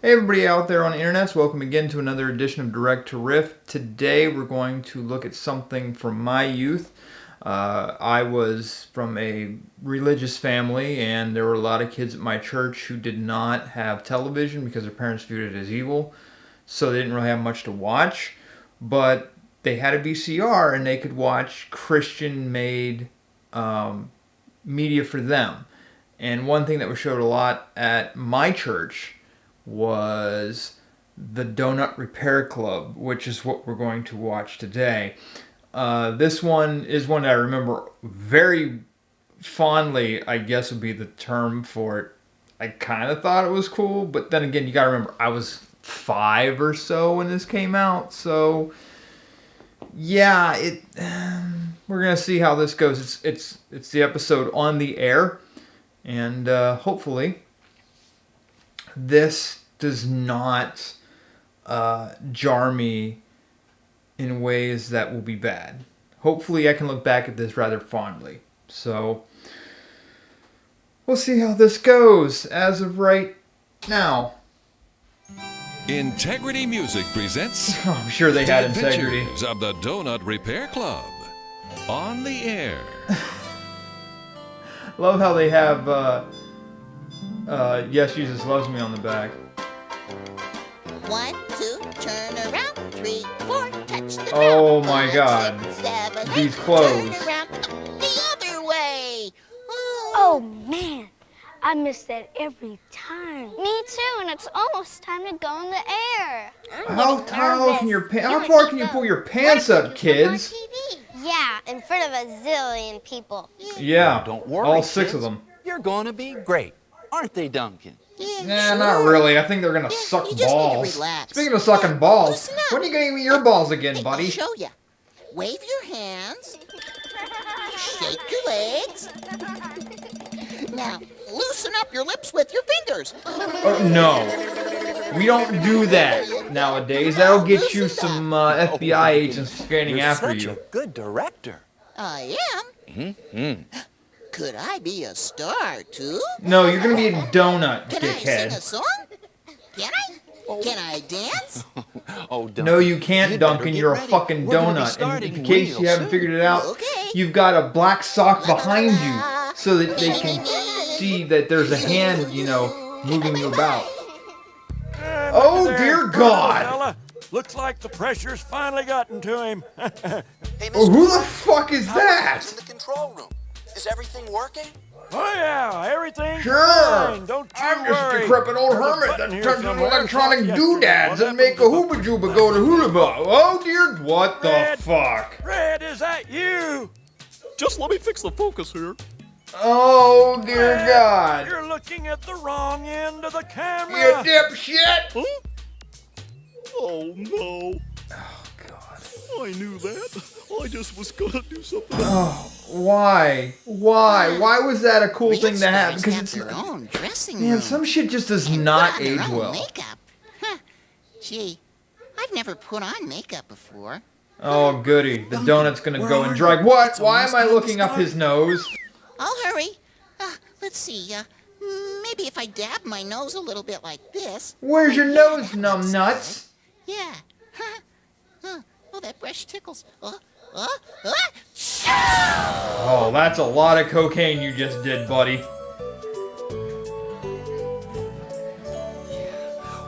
Hey everybody out there on the internet, welcome again to another edition of Direct to Riff. Today we're going to look at something from my youth. I was from a religious family and there were a lot of kids at my church who did not have television because their parents viewed it as evil. So they didn't really have much to watch, but they had a VCR and they could watch Christian-made media for them. And one thing that was showed a lot at my church was the Donut Repair Club, which is what we're going to watch today. This one is one that I remember very fondly, I guess would be the term for it. I kind of thought it was cool, but then again, you gotta remember, I was 5 or so when this came out, so yeah, we're gonna see how this goes. It's the episode On the Air, and hopefully this does not jar me in ways that will be bad. Hopefully I can look back at this rather fondly. So we'll see how this goes as of right now. Integrity Music presents Oh, I'm sure they had The integrity. Adventures of the Donut Repair Club. On the Air. Love how they have Yes, Jesus Loves Me on the back. 1, 2, turn around. 3, 4, touch the ground. Oh my 5, God. 6, 7, These 8, clothes. turn around the other way. Oh man, I miss that every time. Me too, and it's almost time to go in the air. How tall can how far can you pull your pants up, kids? Yeah, in front of a zillion people. Yeah, Don't worry, all 6 of kids. them. You're gonna be great, aren't they, Duncan? Yeah, Nah, sure. not really. I think they're gonna Yeah, suck you just need to balls. relax. Speaking of sucking balls, loosen up. when are you gonna eat your balls again, Hey, buddy? I'll show you. Wave your hands. Shake your legs. Now, loosen up your lips with your fingers. Oh, no, we don't do that nowadays. That'll get you some FBI agents standing You're after such you. a good director. I am. Could I be a star, too? No, you're gonna be a donut, Can I sing a dickhead. song? Can I? Can I dance? Oh, Duncan. No, you can't, You'd better Duncan. get You're a ready. fucking We're gonna be donut. And starting in case real you haven't soon. figured it out, Okay. you've got a black sock behind you so that they can see that there's a hand, moving you about. Oh, dear God! Fella. Looks like the pressure's finally gotten to him. Hey, Oh, Mr. who the Frank, fuck is how that? in the control room? Is everything working? Oh yeah, everything's Sure. fine. Don't you I'm just a worry. decrepit old There's a hermit button that here turns into somewhere. electronic Yes, doodads what and make a happened hooba jooba go to hula ba. Oh dear, what the Red. fuck? Red, is that you? Just let me fix the focus here. Oh dear Red, God. You're looking at the wrong end of the You camera. dipshit! Huh? Oh no. Oh God. I knew that. I just was gonna do something. Oh, why? Why was that a cool Real thing to have? stars Because have it's their own dressing man, room. some shit just does And not put on their age own well. Makeup. Huh. Gee, I've never put on makeup before. Oh goody, the donut's gonna where go are and you? drag. What? It's Why am almost I time to looking up start. his nose? I'll hurry. Let's see. Maybe if I dab my nose a little bit like this. Where's your nose, numb nuts? Yeah. Oh, that brush tickles. Oh, that's a lot of cocaine you just did, buddy.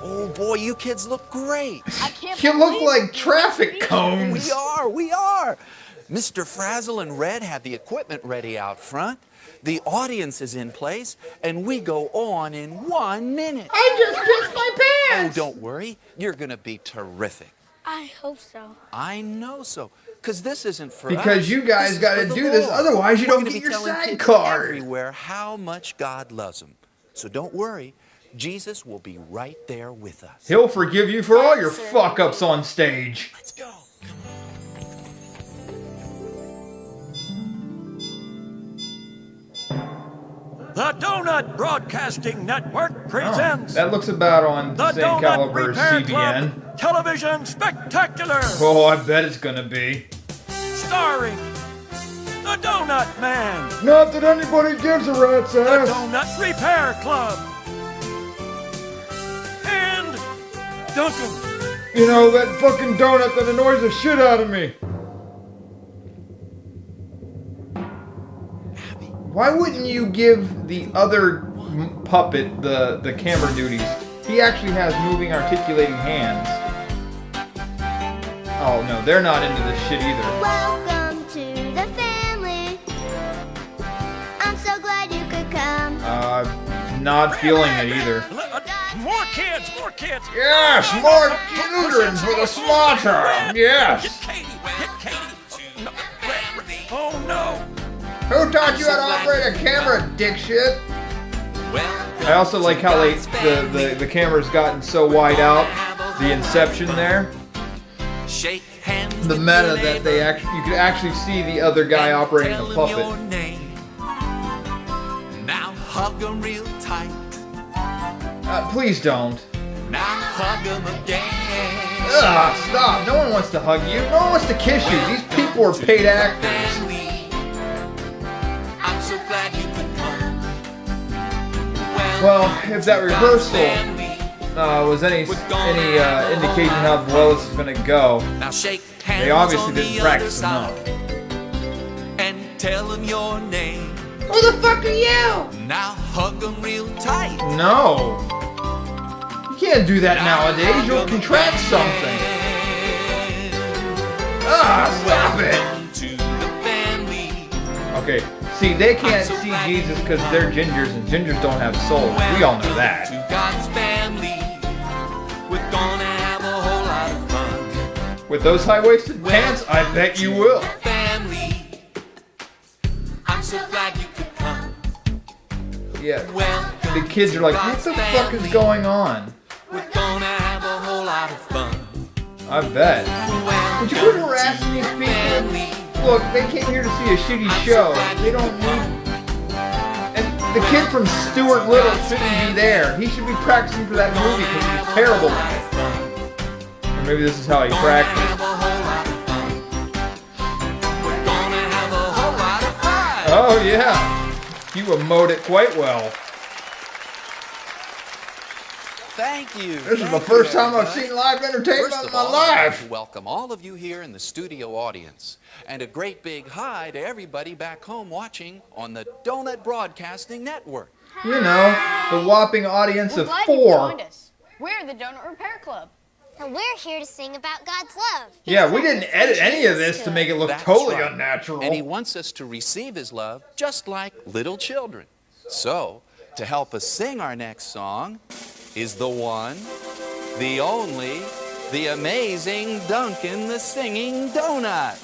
Oh boy, you kids look great. I can't You look believe like traffic cones. We are. Mr. Frazzle and Red have the equipment ready out front. The audience is in place, and we go on in 1 minute. I just pissed my Oh, pants. don't worry. You're gonna be terrific. I hope so. I know so. Because this isn't for us. Because you guys This is gotta for the do this, Lord. otherwise you We're don't gonna get be your telling SAG kids card. everywhere how much God loves them. So don't worry. Jesus will be right there with us. He'll forgive you for all your fuck-ups on stage. Let's go. The Donut Broadcasting Network presents That looks about on the the same Donut caliber as Repair CBN. Club Television Spectacular, Oh, I bet it's gonna be. starring the Donut Man, Not that anybody gives a rat's the ass. Donut Repair Club, and Duncan! You know, that fucking donut that annoys the shit out of me. Why wouldn't you give the other puppet the camera duties? He actually has moving, articulating hands. Oh no, they're not into this shit either. Welcome to the family. I'm so glad you could come. Not feeling it either. More kids! More kids! Yes, more children for the slaughter. Yes. Get Katie! Get Katie! No. Oh no! Who taught you how to operate a camera, dick shit? I also like how the camera's gotten so wide out. The inception there. The meta that you could actually see the other guy operating the puppet. Now hug 'em real tight. Please don't. Now hug 'em again. Ugh, stop. No one wants to hug you. No one wants to kiss you. These people are paid actors. I'm so glad you could come. Well, if that rehearsal was any indication how well this is going to go, Now shake hands they obviously on didn't the practice other enough. side and tell them your name. Who the fuck are you? Now hug 'em real tight. No. You can't do that nowadays. You'll contract something. Stop it. To the family. Okay, see, they can't see Jesus because they're gingers, and gingers don't have souls. We all know that. To God's family. We're gonna have a whole lot of fun. With those high-waisted pants, I bet you will. Family. I'm so glad you could come. Yeah. Welcome The kids are like, what the fuck is going on? We're gonna have a whole lot of fun. I bet. Would you quit harassing these people? Look, they came here to see a shitty show. They don't need... And the kid from Stuart Little shouldn't be there. He should be practicing for that movie because he was terrible at it. Or maybe this is how he practiced. Oh yeah. You emote it quite well. Thank you. This is the first time I've seen live entertainment in my I'd like life. to welcome all of you here in the studio audience. And a great big hi to everybody back home watching on the Donut Broadcasting Network. You know, the whopping audience We're of glad you 4. joined us. We're the Donut Repair Club. And we're here to sing about God's love. Yeah, we didn't edit any of this to make it look That's totally right. unnatural. And he wants us to receive his love just like little children. So, to help us sing our next song is the one, the only, the amazing Duncan the Singing Donut.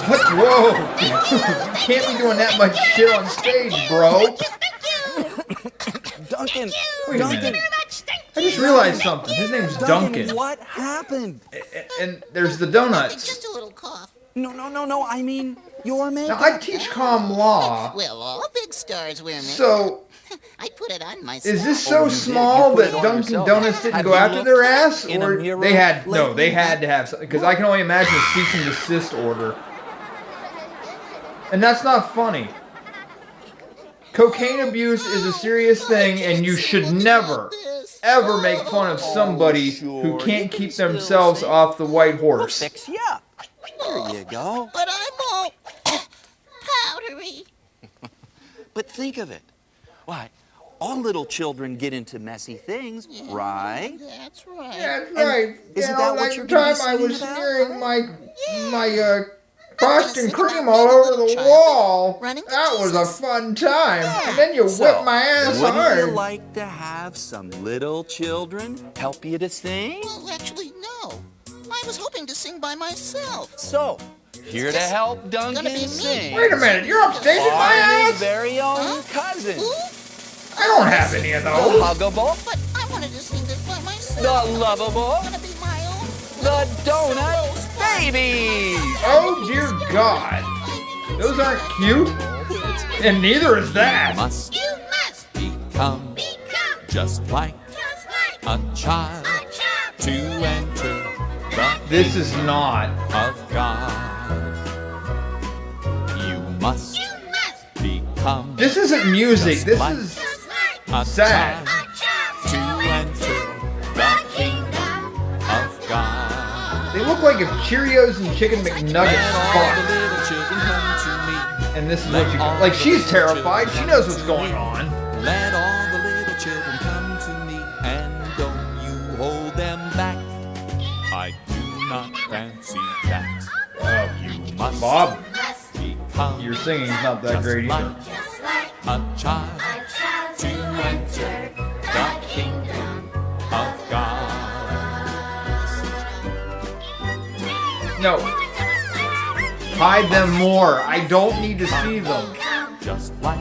What? Whoa! You can't be doing that much shit on stage, bro. Duncan, Wait a Duncan. minute. I just realized something. His name's Duncan. What happened? And there's the donuts. Just a little cough. No, I mean, your makeup. Now, I teach comm law. Well, all big stars wear makeup. So, I put it on myself. is this so small that Dunkin' Donuts didn't go after their ass? Or they had to have something. Because I can only imagine a cease and desist order. And that's not funny. Cocaine abuse is a serious thing, and you should never, ever make fun of somebody who can't keep themselves off the white horse. Fix you up. There you go. But I'm all powdery. But think of it. Why, all little children get into messy things, right? That's right. That's right. Isn't You that know, what like you're the gonna time be I was singing about? smearing my Boston cream all over the wall. That was a fun time. And then you whip my ass wouldn't hard. you like to have some little children help you to sing? Well, actually, no. I was hoping to sing by myself. So, here to help Duncan sing. Wait a minute, you're upstaging my Our ass? very own cousin. I don't have any of The those. huggable, But I wanted to sing this by myself. the lovable, Gonna be my own. the donut baby. Oh dear God. Those aren't cute. And neither is that. Must You must become just like a child to enter the This is not. of God. You must become This isn't music. This is a sad. child to enter the kingdom look like if Cheerios and Chicken McNuggets fought. And this is what you got. Like, she's terrified. She knows what's going on. Let all the little children come to me, and don't you hold them back. I do not fancy that. You must Bob, become your singing's not that great either. a child to enter the kingdom of God. No. Hide them more. I don't need to see them. Just like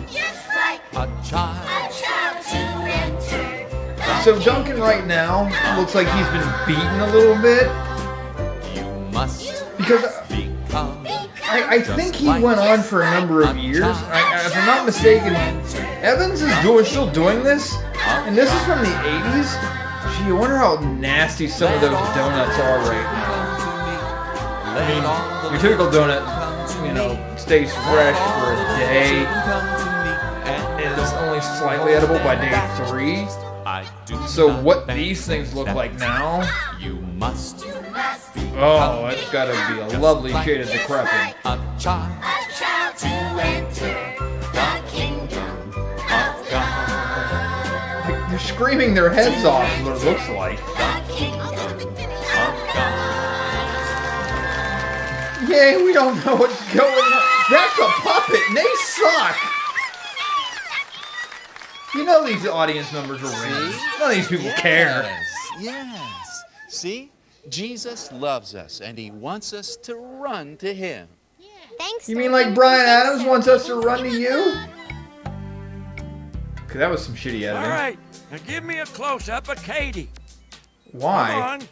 a child to enter. So Duncan right now looks like he's been beaten a little bit. You must Because become. I think he went on for a number of years. If I'm not mistaken, Evans is still doing this, and this is from the 80s. Gee, I wonder how nasty some of those donuts are right now. I mean, your typical donut, you know, stays fresh for a day, and it's only slightly edible by day 3. So what these things look like now, You must. oh, it's gotta be a lovely shade of decrepit. A child to enter the kingdom of God. They're screaming their heads off, is what it looks like. Yay, we don't know what's going on. That's a puppet, and they suck. You know these audience members are rigged. None of these people care. Yes. See? Jesus loves us, and he wants us to run to him. Thanks. You mean like Brian Adams wants us to run to you? Okay, that was some shitty All editing. right, now give me a close-up of Katie. Come Why? on.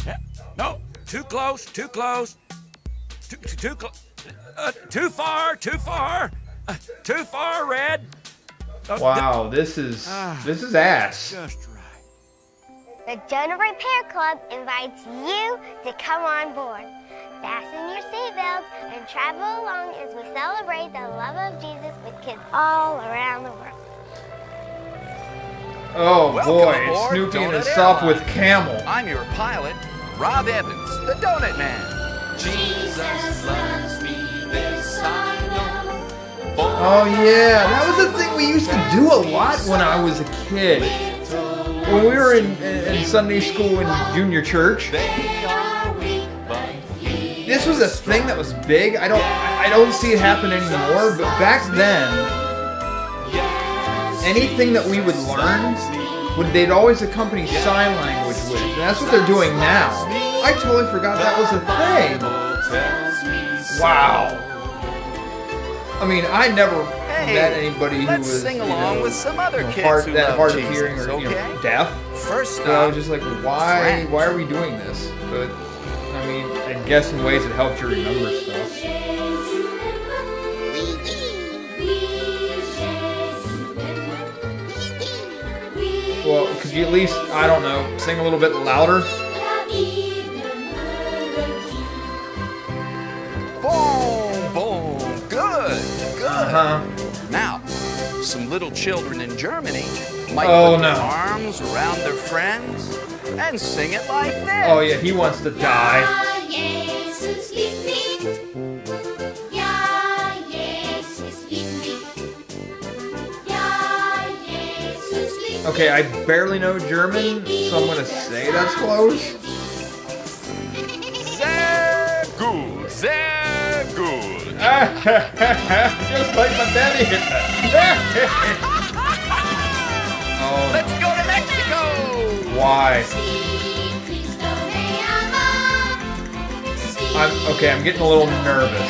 Yeah, no, too close, too close. Too far, too far. Too far, Red. Wow, this is ass. Just right. The Donut Repair Club invites you to come on board. Fasten your seatbelts and travel along as we celebrate the love of Jesus with kids all around the world. Oh Welcome boy, it's aboard Snoopy and Donut his stop Airline. with Camel. I'm your pilot, Rob Evans, the Donut Man. Jesus loves me, this I know. Oh yeah, that was a thing we used to do a lot when I was a kid. When we were in Sunday school and junior church. This was a thing that was big. I don't see it happen anymore, but back then, anything that we would learn, they'd always accompany sign language with it. And that's what they're doing now. I totally forgot that was a thing. Wow. I mean, I never met anybody who let's was sing along with some other kids hard who of love hearing Jesus, or okay? deaf. First So I up, was just like, why are we doing this? But I mean, I guess in ways it helps you remember stuff. Well, could you at least, I don't know, sing a little bit louder? boom, boom, good. Uh-huh. Now, some little children in Germany might Oh, put their no. arms around their friends and sing it like this. Oh yeah, he wants to die. Okay, I barely know German, so I'm gonna say that's close. Sehr gut, sehr gut. Just like my daddy hit that. Oh, Let's go to Mexico. why? I'm getting a little nervous.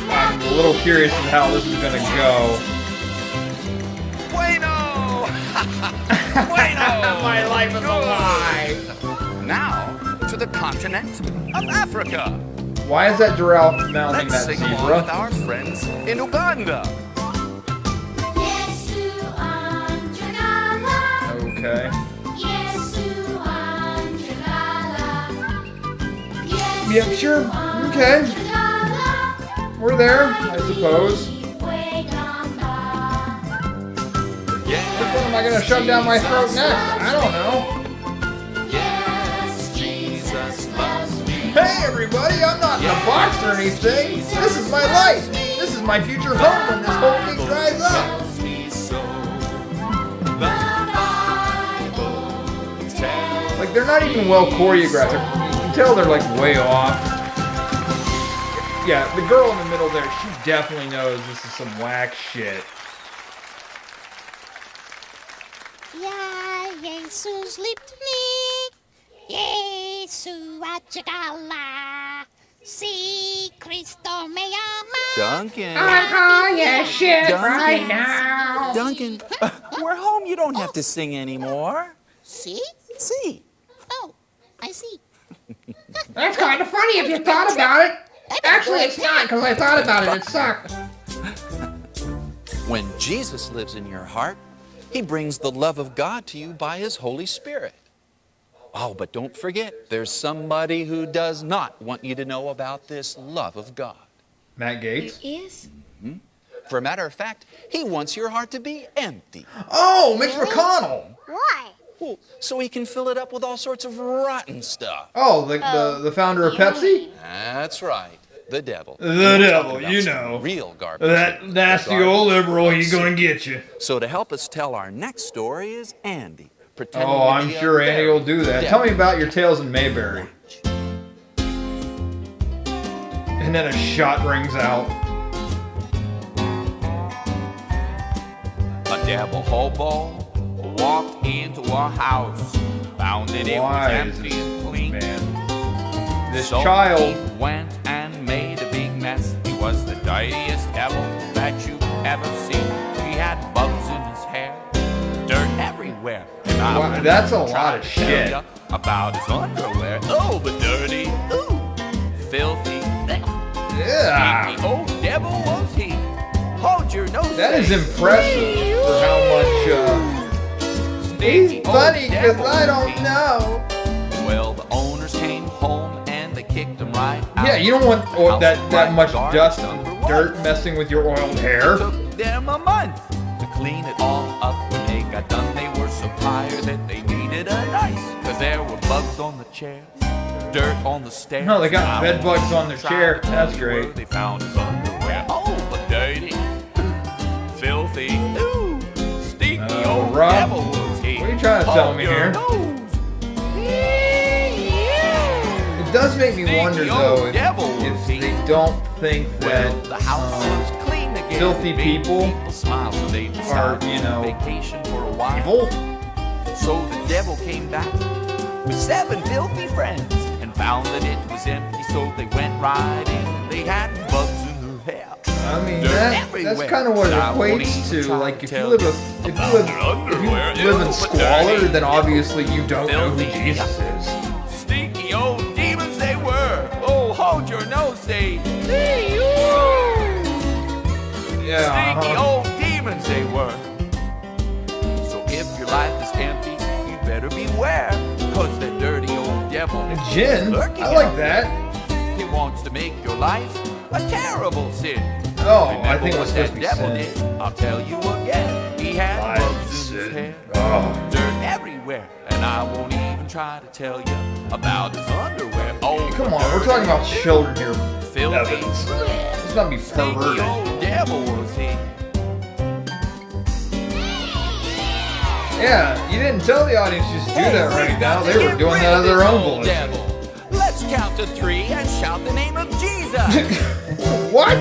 I'm a little curious as to how this is gonna go. Bueno. Bueno. My life is a lie. Now to the continent of Africa. Why is that giraffe mounting Let's that sing along with zebra? our friends in Uganda. Okay. Yeah, sure. Okay. We're there, I suppose. Yeah. I gonna shove down my throat next? I don't know. Yes, Jesus loves me. Hey everybody, I'm not in a box or anything. This is my life. This is my future home when this whole thing dries up. Like, they're not even well choreographed. You can tell they're like way off. Yeah, the girl in the middle there, she definitely knows this is some whack shit. Ja, Jesus liebt mich. Jesu achigala. Si Cristo me ama. Duncan. I'm high as shit Duncan. now. Duncan, we're home. You don't have to sing anymore. See? See. Oh, I see. That's kind of funny if you thought about it. Actually, it's not, because I thought about it. It sucked. When Jesus lives in your heart, He brings the love of God to you by His Holy Spirit. Oh, but don't forget, there's somebody who does not want you to know about this love of God. Matt Gates? There is? Hmm? For a matter of fact, He wants your heart to be empty. Oh, Mitch McConnell! Why? Well, so He can fill it up with all sorts of rotten stuff. Oh, the founder of Pepsi? That's right. The devil. The And we're devil, talking about you some know. Real garbage. That nasty old liberal, he's gonna get you. So to help us tell our next story is Andy. Pretending Oh, to I'm be a sure Andy will do that. devil. Tell me about your tales in Mayberry. And then a shot rings out. A devil hobo walked into a house, found that it was Why is empty this and clean. man? This So child. he went and made a big mess. He was the dirtiest devil that you've ever seen. He had bugs in his hair, dirt everywhere. And I Wow, won't that's a even try lot of to tell shit. ya about his underwear. Oh, but dirty, ooh, filthy, Yeah. stinky old devil was he. Hold your nose. That is say, impressive for how much, stinky he's old funny because devil I was don't he. know. Well, the owners came home and they kicked him right out. Yeah, you don't want The house that was much garbage dust number and one. dirt messing with your oiled hair. It took them a month to clean it all up. When they got done, they were so tired that they needed a nice. Cause there were bugs on the chairs, dirt on the stairs. No, they got I bed won't bugs on their try chair. to tell That's you great. where they found his underwear. Oh, but dirty, filthy, ooh, stinky old Rob, devil was he. what are you trying to tell me Hold your here? nose. It does make me wonder, Stinky though, old devil was if he. they don't think Well, that the house was clean again. filthy Made people smile, so they are, decided you to know, vacation for a while. evil. So the devil came back with 7 filthy friends and found that it was empty. So they went right in. They had bugs in their hair. I mean, Dirt that's everywhere. kind of what it I won't equates even to. try Like, to if you tell live you if you about live their underwear. if you live in Ew, but squalor, dirty, then obviously you don't know who filthy. Jesus is. Stinky old demons they were. Oh, hold your nose, say. Yeah. Stinky uh-huh. old demons they were. So if your life is empty, you better beware. Cause that dirty old devil is Gin. lurking I like out that. there. He wants to make your life a terrible sin. Oh, I Remember think it was what supposed to that be devil sin. did? I'll tell you again. He had Lies bugs and in his sin. hair, Oh. dirt everywhere, and I won't even try to tell you about his underwear. Oh, Come on, we're talking about children here, filthy, Evans. Let's not be stinky perverted. old devil was he. Yeah, you didn't tell the audience just do Hey, that we've right got now. to They were get doing rid that of of their this own old volition. devil. Let's count to 3 and shout the name of Jesus. What?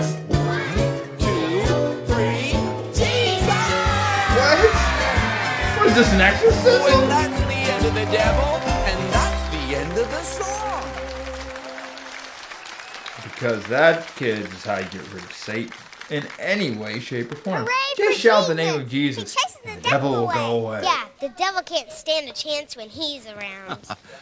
2, 3, Jesus! What? What is this, an Well, exorcism? that's the end of the devil, and that's the end of the song. Because that, kids, is how you get rid of Satan in any way, shape, or form. Hooray Just for shout the name of Jesus. Jesus. He chases and the devil will go away. Yeah, the devil can't stand a chance when he's around.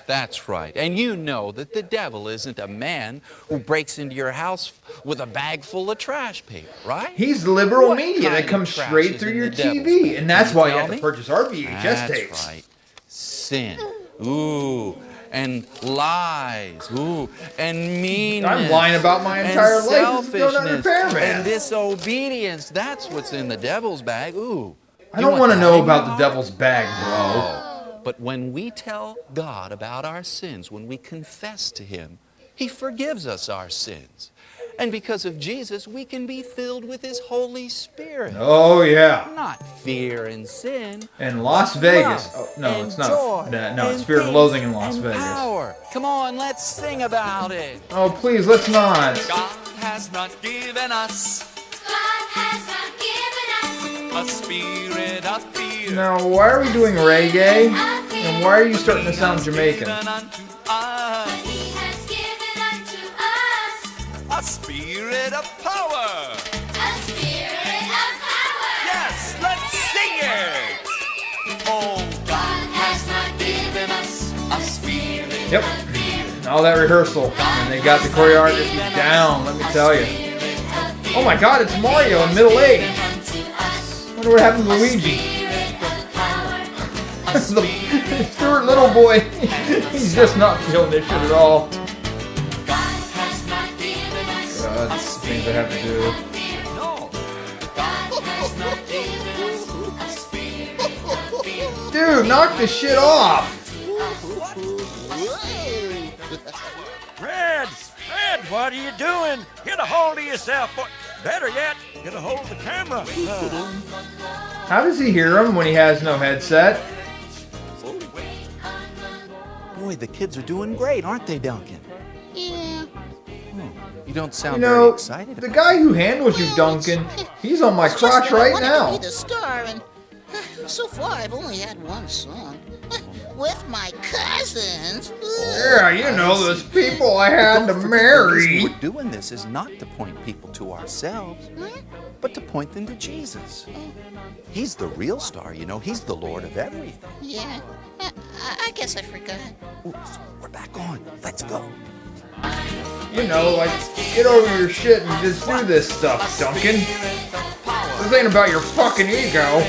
That's right. And you know that the devil isn't a man who breaks into your house with a bag full of trash paper, right? He's liberal What media kind that of comes trash straight is through in your the devil's TV. bag? And that's Can you why you tell have to me? purchase our VHS That's tapes. right. Sin. Ooh. And lies. Ooh. And meanness. I'm lying about my entire life as a donut selfishness repairman. and disobedience. That's what's in the devil's bag. Ooh. I don't want to know about the devil's bag, bro. But when we tell God about our sins, when we confess to Him, He forgives us our sins. And because of Jesus, we can be filled with His Holy Spirit. Oh, yeah. Not fear and sin. And Las Vegas. Oh, no, it's not. No, it's Fear and Loathing in Las Vegas. Power. Come on, let's sing about it. Oh, please, let's not. God has not given us. God has not given us a spirit of fear. Now, why are we doing reggae? And why are you starting to sound Jamaican? A spirit of power. A spirit of power. Yes, let's sing it. Oh, God has not given us a spirit Yep. of fear. All that rehearsal. And they got the choreography down, let me tell you. Oh my God, it's Mario in middle age. Wonder what happened to Luigi. The Stuart Little boy, he's just not feeling this shit at all. God, things I have to do. Dude, knock this shit off! Red, what are you doing? Get a hold of yourself. Better yet, get a hold of the camera. How does he hear him when he has no headset? Boy, the kids are doing great, aren't they, Duncan? Yeah. You don't sound You very know, excited. the guy who handles you, Duncan, he's on my crotch right now. I wanted to be the star, and so far I've only had one song. With my cousins. Yeah, you know, those people I had to marry. We're doing this is not to point people to ourselves, but to point them to Jesus. He's the real star, you know. He's the Lord of everything. Yeah, I guess I forgot. Oops, we're back on. Let's go. You know, like, get over your shit and just do this stuff, Duncan. This ain't about your fucking ego.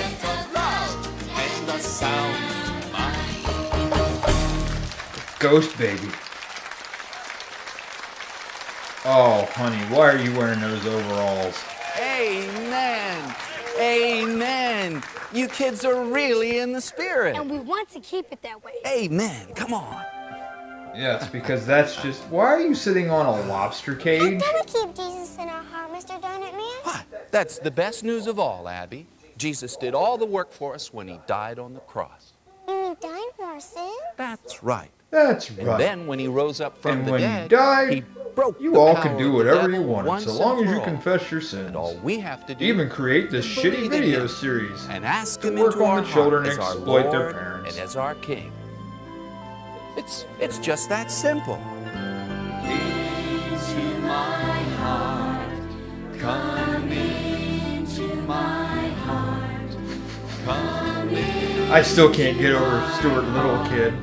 Ghost baby. Oh, honey, why are you wearing those overalls? Amen. Amen. You kids are really in the spirit. And we want to keep it that way. Amen. Come on. Yes, because that's just... Why are you sitting on a lobster cage? How do we keep Jesus in our heart, Mr. Donut Man? What? That's the best news of all, Abby. Jesus did all the work for us when He died on the cross. You mean dying for our sins? That's right. That's right. And then when He rose up from And the when dead, He died, He broke you the all power can do of the whatever devil you want, once so and long as for you all. confess your sins. And all we have to do Even create this is shitty believe in video Him series and ask to Him work into on our the children heart and as our exploit their Lord parents. and as our King. It's just that simple. Into my heart, come into my heart, come in, I still can't get over Stuart Little kid.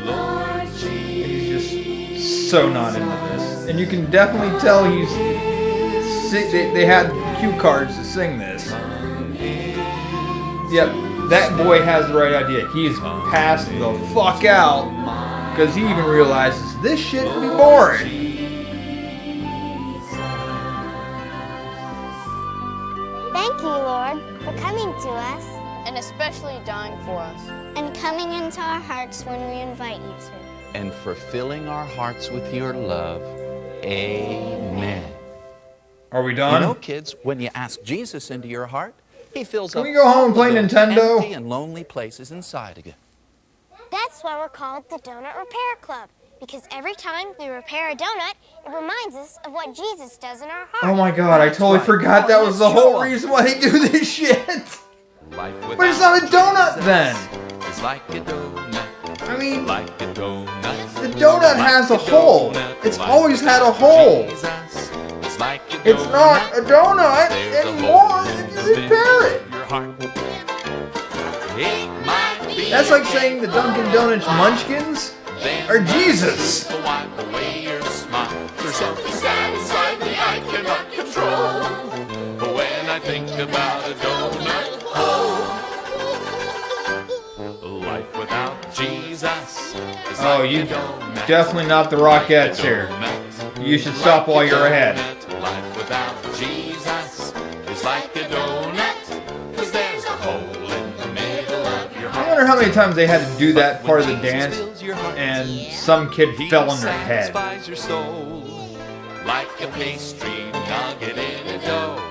Lord Jesus. He's just so not into this. And you can definitely tell he's... They had cue cards to sing this. Yep, that boy has the right idea. He's passed the fuck out because he even realizes this shit would be boring. Thank you, Lord, for coming to us. And especially dying for us. And coming into our hearts when we invite you to. And for filling our hearts with your love. Amen. Are we done? You know, kids, when you ask Jesus into your heart, He fills Can up we go home and all play of those Nintendo? empty and lonely places inside of you. That's why we're called the Donut Repair Club. Because every time we repair a donut, it reminds us of what Jesus does in our heart. Oh my god, I totally forgot that was the whole reason why they do this shit. Life But it's not a donut then. It's like a donut. I mean, Like a donut. the donut has a hole. It's always had a hole. It's like a donut. It's not a donut There's a anymore hole if in you the repair it. middle of your heart. It might be That's like saying the Dunkin' Donuts Munchkins are Jesus. To wipe away your smile. There's something sad inside me I cannot control. But when I think about a donut hole, life without Jesus is Oh, like you a donut. definitely not the Rockettes here. You should stop while you're ahead. Life without Jesus is like a donut, 'cause there's a hole I wonder how many times they had to do that part of the dance and some kid fell on their head. Like a pastry nugget in a dough.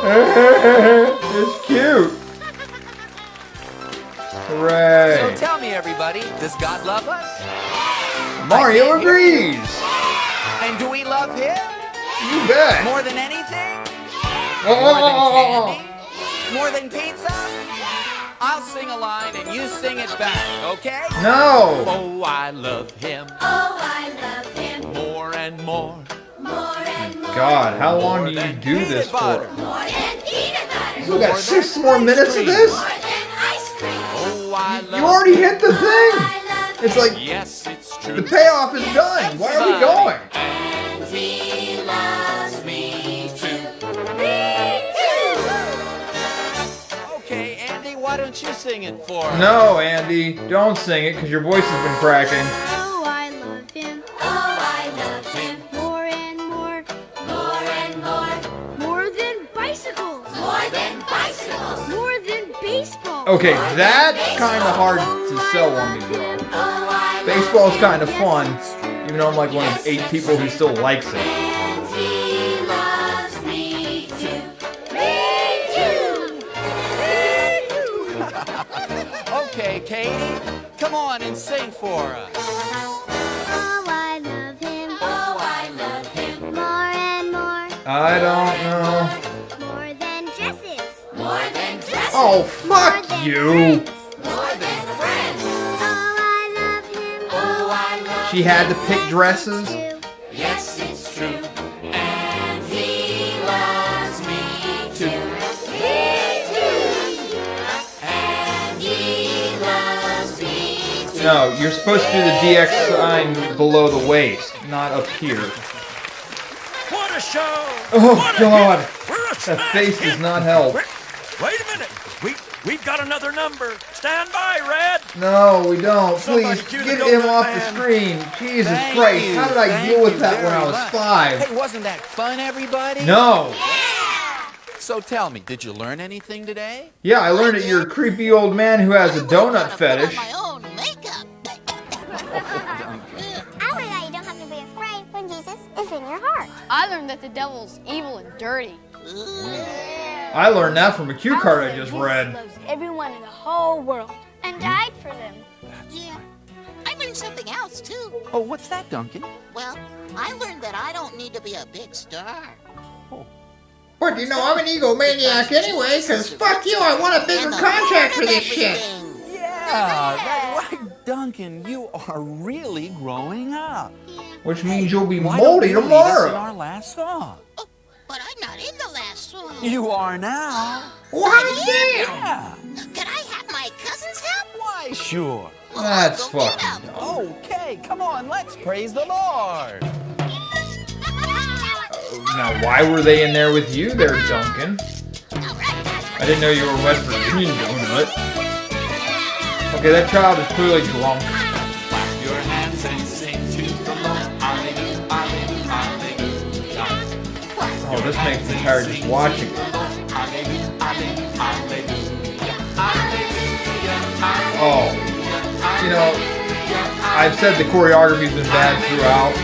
It's cute. Hooray. So tell me, everybody, does God love us? Mario agrees. And do we love him? You bet. More than anything? Oh. More than candy? More than pizza? I'll sing a line and you sing it back, okay? No. Oh, I love him. Oh, I love him. More and more. More and more. God, how long do you do this for? More than peanut butter. We got 6 more minutes of this? More than ice cream. Oh, I love You already hit the thing. It's like Yes, it's true. the payoff is done. Why are we going? And he loves me too. Okay, Andy, why don't you sing it for us? No, Andy, don't sing it because your voice has been cracking. Oh, I love him. Oh, I love him. More and more. More and more. More than bicycles. More than bicycles. More than baseball. Okay, that's kind of hard to sell on me, bro. Baseball's kind of fun, even though I'm like one of 8 people who still likes it. And he loves me too. Okay, Katie, come on and sing for us. Oh, I love him. Oh, I love him. More and more. I don't know. More than dresses. More than dresses. Oh, fuck you. More than friends. Oh, I love him. Oh, I love She had to pick dresses. him. Yes, it's true. And he loves me too. And he loves me too. No, you're supposed to do the DX sign below the waist, not up here. What a show! Oh, What a God. hit. We're a That smash face hit. does not help. Wait a minute. We've got another number. Stand by, Red. No, we don't. Somebody Please, cue the get him donut off man. the screen. Jesus Thank Christ, you. how did I Thank deal with you that when very I was much. 5? Hey, wasn't that fun, everybody? No. So tell me, did you learn anything today? Yeah, I learned that you're a creepy old man who has a donut fetish. My own makeup. I learned that you don't have to be afraid when Jesus is in your heart. I learned that the devil's evil and dirty. I learned that from a cue card I just Jesus read. loves everyone in the whole world and died for them. Yeah. I learned something else, too. Oh, what's that, Duncan? Well, I learned that I don't need to be a big star. But you know, I'm an egomaniac anyway, because fuck you, I want a bigger contract for this shit. Yeah, that's right, Duncan. You are really growing up. Which means you'll be Why moldy don't you lead us in tomorrow. our last song? Oh, but I'm not in the last song. You are now. Well, how'd damn? Yeah. Could I have my cousin's help? Why, sure. Well, That's I'll go get fucking him. dumb. Okay, come on, let's praise the Lord. Now, why were they in there with you there, Duncan? I didn't know you were West Virginian donut. Okay, that child is clearly drunk. Clap your hands and sing to the Lord. Hallelujah, hallelujah, hallelujah. Oh, this makes me tired just watching it. Hallelujah, hallelujah, hallelujah. Oh, you know, I've said the choreography's been bad throughout.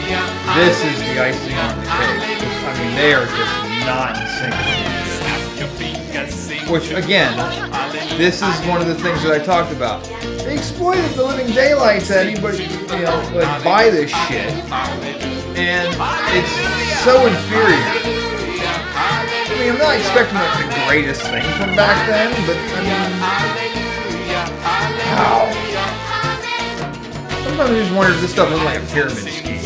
This is the icing on the cake. I mean, they are just not in sync. Which, again, this is one of the things that I talked about. They exploited the living daylights at anybody, you know, like, buy this shit. And it's so inferior. I mean, I'm not expecting like the greatest thing from back then, but I mean, how? Sometimes I just wonder if this stuff is like a pyramid scheme.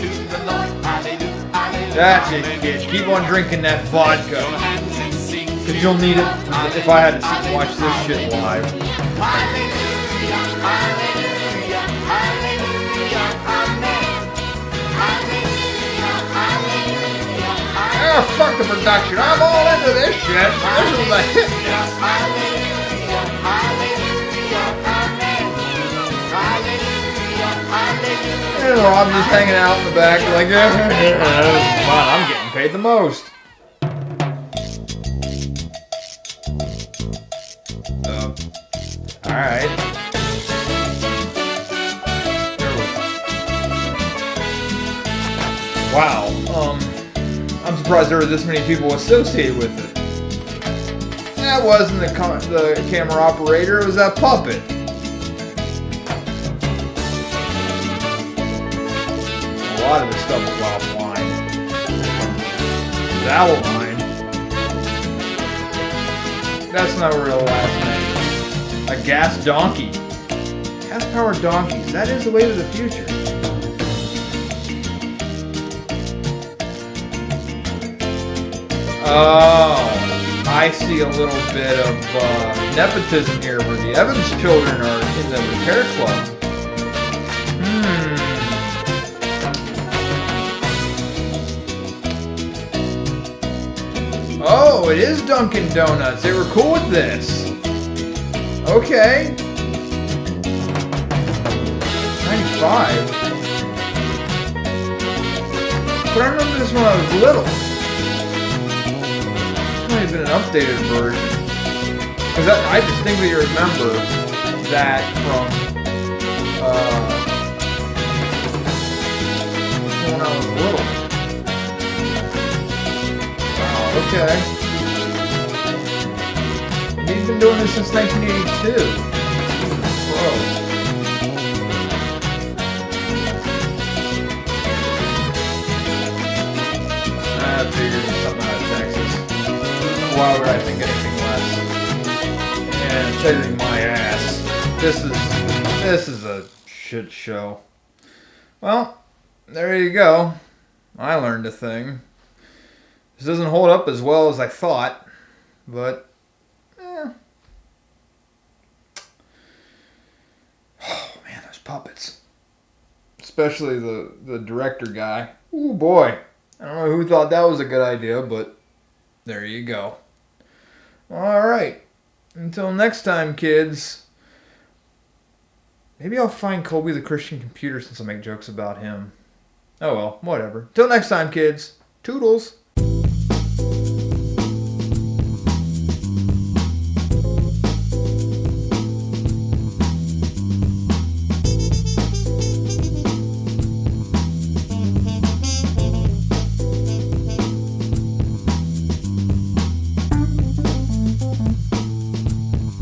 That's it, kid. Keep on drinking that vodka. Because you'll need it if I had to sit and watch this shit live. Oh, fuck the production. I'm all into this shit. This is a hit. And Rob's just hanging out in the back like, yeah, this is fun. I'm getting paid the most. Alright. Wow. I'm surprised there were this many people associated with it. That wasn't the camera operator, it was that puppet. A lot of this stuff was offline. Valline. That's not a real last name. A gas donkey. Gas-powered donkeys. That is the way to the future. Oh, I see a little bit of nepotism here where the Evans children are in the repair club. Oh, it is Dunkin' Donuts. They were cool with this. Okay. 95. But I remember this when I was little. This might have been an updated version. Because I distinctly remember that from when I was little. Okay. He's been doing this since 1982. Whoa. I figured it's something out of Texas. Why would I think anything less? And integrity my ass. This is a shit show. Well, there you go. I learned a thing. This doesn't hold up as well as I thought, but oh man, those puppets. Especially the director guy. Ooh boy. I don't know who thought that was a good idea, but there you go. Alright. Until next time, kids. Maybe I'll find Colby the Christian Computer since I make jokes about him. Oh well, whatever. Till next time, kids. Toodles.